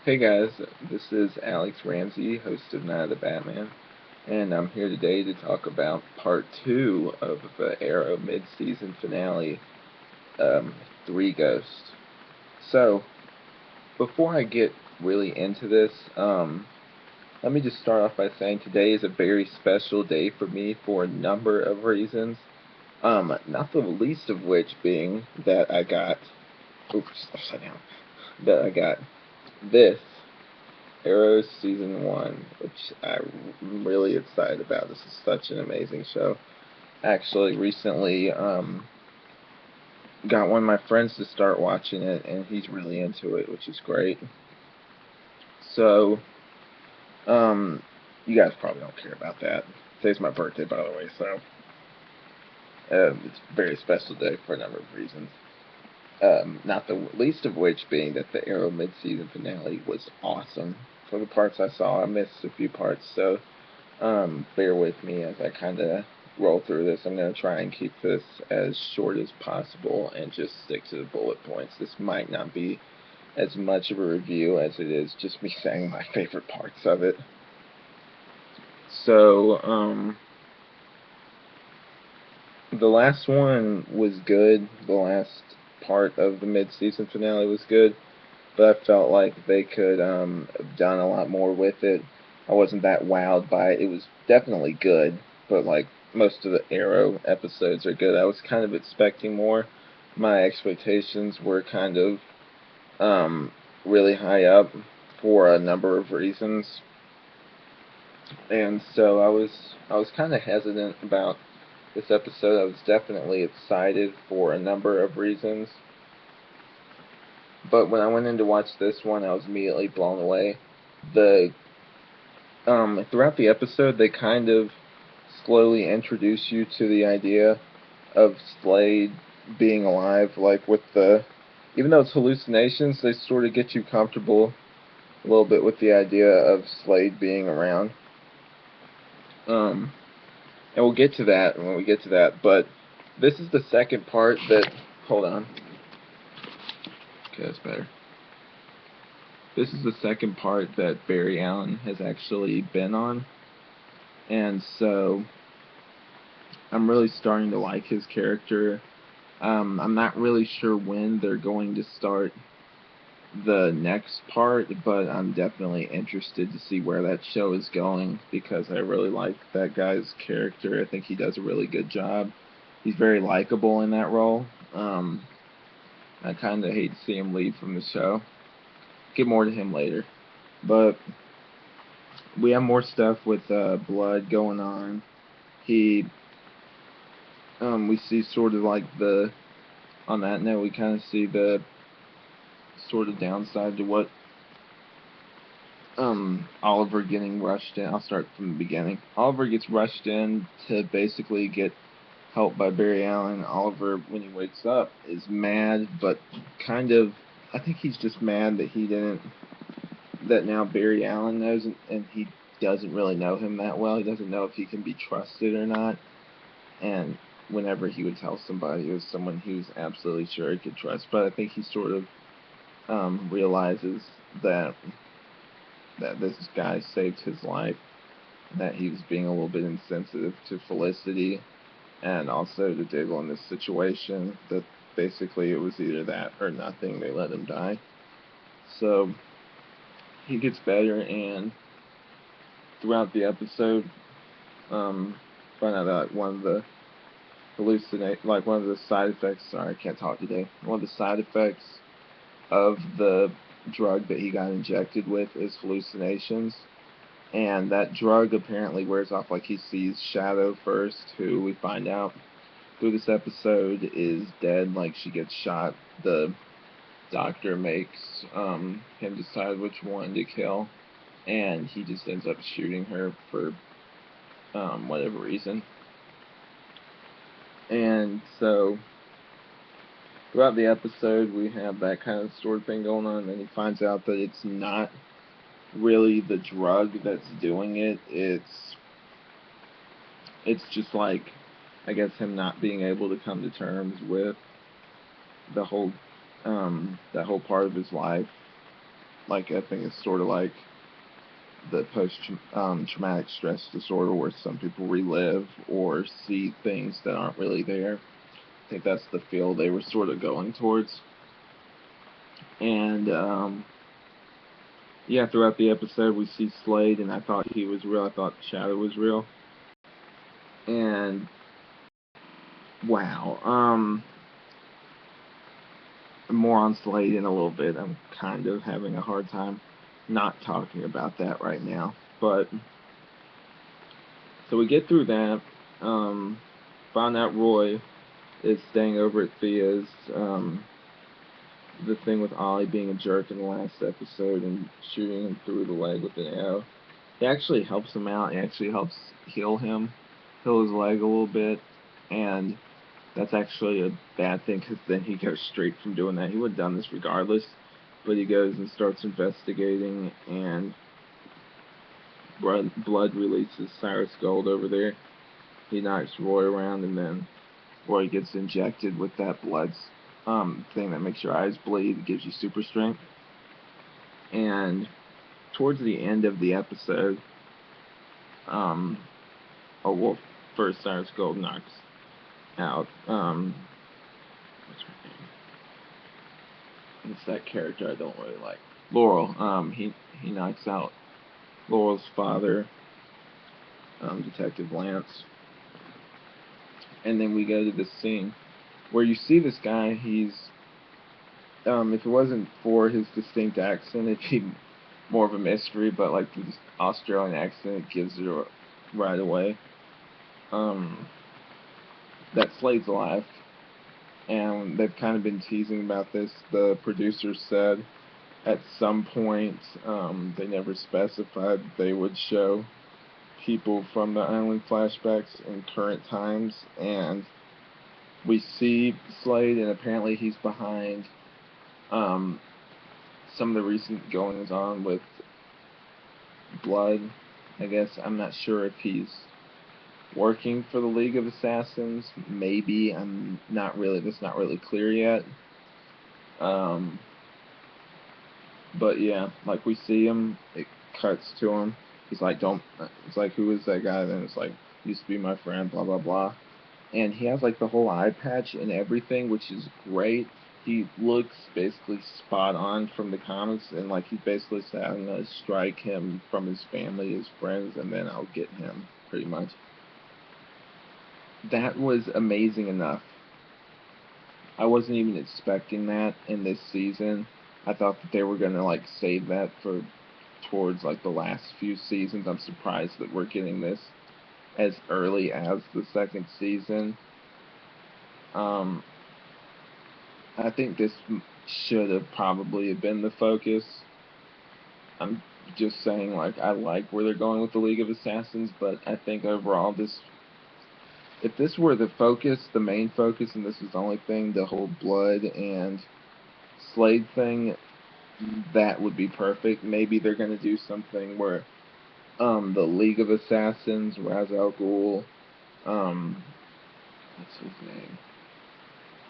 Hey guys, this is Alex Ramsey, host of Night of the Batman, and I'm here today to talk about part two of the Arrow mid-season finale, um, Three Ghosts. So, before I get really into this, let me just start off by saying today is a very special day for me for a number of reasons. Not the least of which being that I got, oops, upside down, that I got this Arrow season one, which I'm really excited about. This is such an amazing show. Actually, recently got one of my friends to start watching it, and he's really into it, which is great. So, um, you guys probably don't care about that. Today's my birthday, by the way, so it's a very special day for a number of reasons. Not the least of which being that the Arrow mid-season finale was awesome. For the parts I saw, I missed a few parts, so bear with me as I kind of roll through this. I'm going to try and keep this as short as possible and just stick to the bullet points. This might not be as much of a review as it is just me saying my favorite parts of it. So, the last one was good. The last part of the mid-season finale was good, but I felt like they could have done a lot more with it. I wasn't that wowed by it. It was definitely good, but like most of the Arrow episodes are good. I was kind of expecting more. My expectations were kind of um, really high up for a number of reasons, and so I was kind of hesitant about this episode. I was definitely excited for a number of reasons, but when I went in to watch this one, I was immediately blown away. The Throughout the episode, they kind of slowly introduce you to the idea of Slade being alive. Like with even though it's hallucinations, they sort of get you comfortable a little bit with the idea of Slade being around. Um, and we'll get to that when we get to that. But this is the second part that. Hold on. Okay, that's better. This is the second part that Barry Allen has actually been on, and so I'm really starting to like his character. I'm not really sure when they're going to start the next part, but I'm definitely interested to see where that show is going because I really like that guy's character. I think he does a really good job. He's very likable in that role. I kind of hate to see him leave from the show. Get more to him later. But we have more stuff with Blood going on. He, we see sort of like on that note, we kind of see the sort of downside to what Oliver getting rushed in. I'll start from the beginning. Oliver gets rushed in to basically get help by Barry Allen. Oliver, when he wakes up, is mad, but kind of, I think he's just mad that he didn't, that now Barry Allen knows, and he doesn't really know him that well. He doesn't know if he can be trusted or not. And whenever he would tell somebody, it was someone he was absolutely sure he could trust. But I think he sort of realizes that this guy saved his life, that he was being a little bit insensitive to Felicity and also to Diggle in this situation, that basically it was either that or nothing. They let him die. So he gets better, and throughout the episode, um, find out that one of the one of the side effects. Sorry, I can't talk today. One of the side effects of the drug that he got injected with is hallucinations. And that drug apparently wears off. Like he sees Shadow first, who we find out through this episode is dead. Like she gets shot. The doctor makes him decide which one to kill, and he just ends up shooting her for whatever reason. And so throughout the episode, we have that kind of sort of thing going on. And then he finds out that it's not really the drug that's doing it. It's just like, I guess, him not being able to come to terms with the whole that whole part of his life like I think it's sort of like the post-traumatic stress disorder, where some people relive or see things that aren't really there. I think that's the feel they were sort of going towards. And yeah, throughout the episode we see Slade, and I thought he was real. I thought Shadow was real. And wow, more on Slade in a little bit. I'm kind of having a hard time not talking about that right now. But so we get through that. Find out Roy is staying over at Thea's. The thing with Ollie being a jerk in the last episode and shooting him through the leg with an arrow. It actually helps him out. It actually helps heal his leg a little bit. And that's actually a bad thing, because then he goes straight from doing that. He would have done this regardless, but he goes and starts investigating, and Blood releases Cyrus Gold over there. He knocks Roy around, and then Roy gets injected with that blood thing that makes your eyes bleed. It gives you super strength. And towards the end of the episode, first Cyrus Gold knocks out, what's her name? It's that character I don't really like. Laurel. He knocks out Laurel's father, Detective Lance. And then we go to this scene where you see this guy. He's, if it wasn't for his distinct accent, it'd be more of a mystery, but like the Australian accent, it gives it right away. That Slade's alive, and they've kind of been teasing about this. The producer said at some point, they never specified, they would show people from the island flashbacks in current times, and we see Slade, and apparently he's behind some of the recent goings on with Blood. I guess I'm not sure if he's working for the League of Assassins. Maybe. That's not really clear yet. But yeah, like we see him, it cuts to him. He's like, it's like, who is that guy? Then it's like, used to be my friend, blah, blah, blah. And he has like the whole eye patch and everything, which is great. He looks basically spot on from the comics, and like he basically said, I'm going to strike him from his family, his friends, and then I'll get him, pretty much. That was amazing enough. I wasn't even expecting that in this season. I thought that they were going to like save that for towards like the last few seasons. I'm surprised that we're getting this as early as the second season. I think this should have probably been the focus. I'm just saying, like, I like where they're going with the League of Assassins, but I think overall if this were the focus, the main focus, and this was the only thing, the whole Blood and Slade thing, that would be perfect. Maybe they're going to do something where the League of Assassins, Ra's al Ghul, what's his name,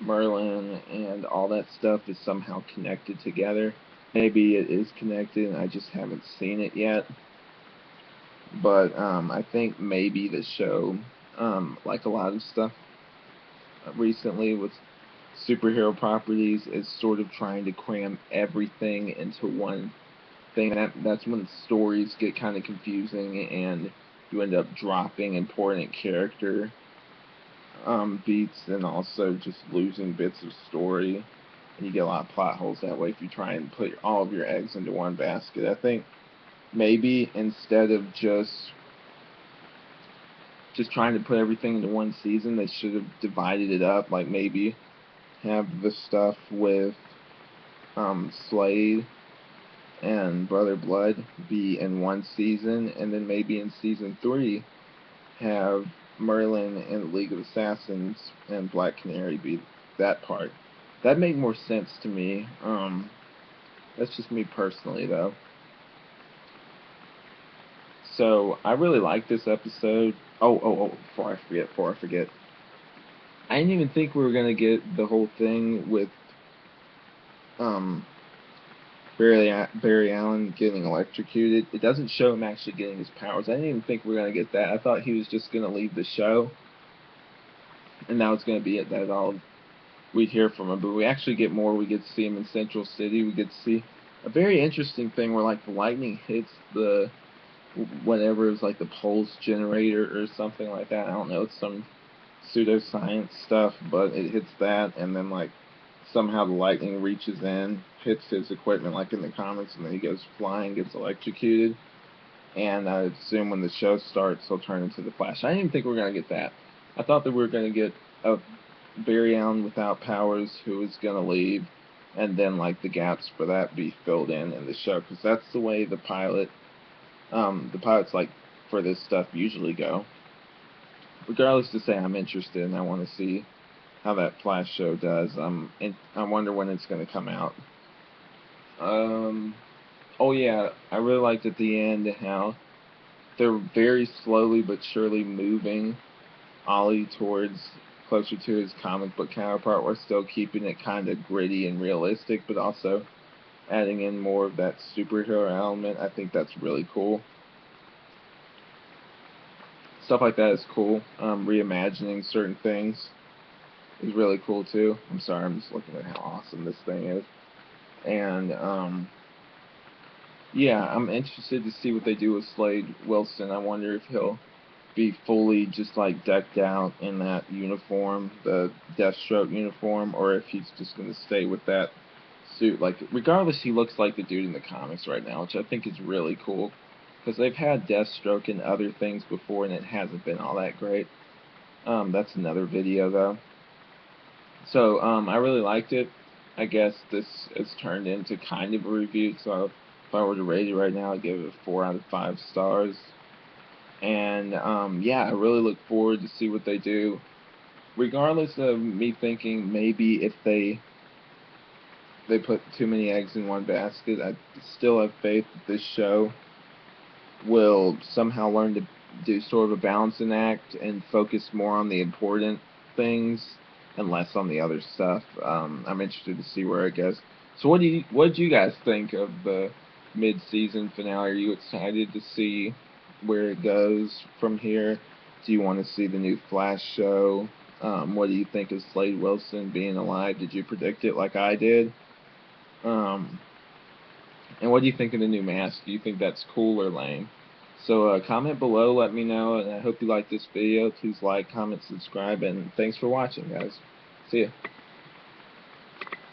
Merlin, and all that stuff is somehow connected together. Maybe it is connected and I just haven't seen it yet. But I think maybe the show, like a lot of stuff recently with superhero properties, is sort of trying to cram everything into one thing. That's when stories get kind of confusing and you end up dropping important character beats, and also just losing bits of story, and you get a lot of plot holes that way if you try and put all of your eggs into one basket. I think maybe instead of just trying to put everything into one season, they should have divided it up. Like maybe have the stuff with Slade and Brother Blood be in one season, and then maybe in season 3 have Merlin and the League of Assassins and Black Canary be that part. That made more sense to me. That's just me personally, though. So I really like this episode. Before I forget. I didn't even think we were gonna get the whole thing with Barry Allen getting electrocuted. It doesn't show him actually getting his powers. I didn't even think we were gonna get that. I thought he was just gonna leave the show, and that was gonna be it. That's all we'd hear from him. But we actually get more. We get to see him in Central City. We get to see a very interesting thing where like the lightning hits the whatever is like the pulse generator or something like that. I don't know. It's some pseudoscience stuff, but it hits that, and then like somehow the lightning reaches in, hits his equipment like in the comics, and then he goes flying, gets electrocuted. And I assume when the show starts, he'll turn into the Flash. I didn't even think we were gonna get that. I thought that we were gonna get a Barry Allen without powers who was gonna leave, and then like the gaps for that be filled in the show, because that's the way the pilots like for this stuff usually go. Regardless to say, I'm interested and I want to see how that Flash show does. I wonder when it's going to come out. Oh yeah, I really liked at the end how they're very slowly but surely moving Ollie towards closer to his comic book counterpart, while still keeping it kind of gritty and realistic, but also adding in more of that superhero element. I think that's really cool. Stuff like that is cool. Reimagining certain things is really cool too. I'm sorry, I'm just looking at how awesome this thing is. And yeah, I'm interested to see what they do with Slade Wilson. I wonder if he'll be fully just like decked out in that uniform, the Deathstroke uniform, or if he's just going to stay with that suit. Like, regardless, he looks like the dude in the comics right now, which I think is really cool. Because they've had Deathstroke in other things before, and it hasn't been all that great. That's another video, though. So, I really liked it. I guess this has turned into kind of a review, so if I were to rate it right now, I'd give it a 4 out of 5 stars. And, yeah, I really look forward to see what they do. Regardless of me thinking maybe if they put too many eggs in one basket, I still have faith that this show will somehow learn to do sort of a balancing act and focus more on the important things and less on the other stuff. I'm interested to see where it goes. So what did you guys think of the mid-season finale? Are you excited to see where it goes from here? Do you want to see the new Flash show? What do you think of Slade Wilson being alive? Did you predict it like I did? And what do you think of the new mask? Do you think that's cool or lame? So comment below, let me know, and I hope you like this video. Please like, comment, subscribe, and thanks for watching, guys. See ya.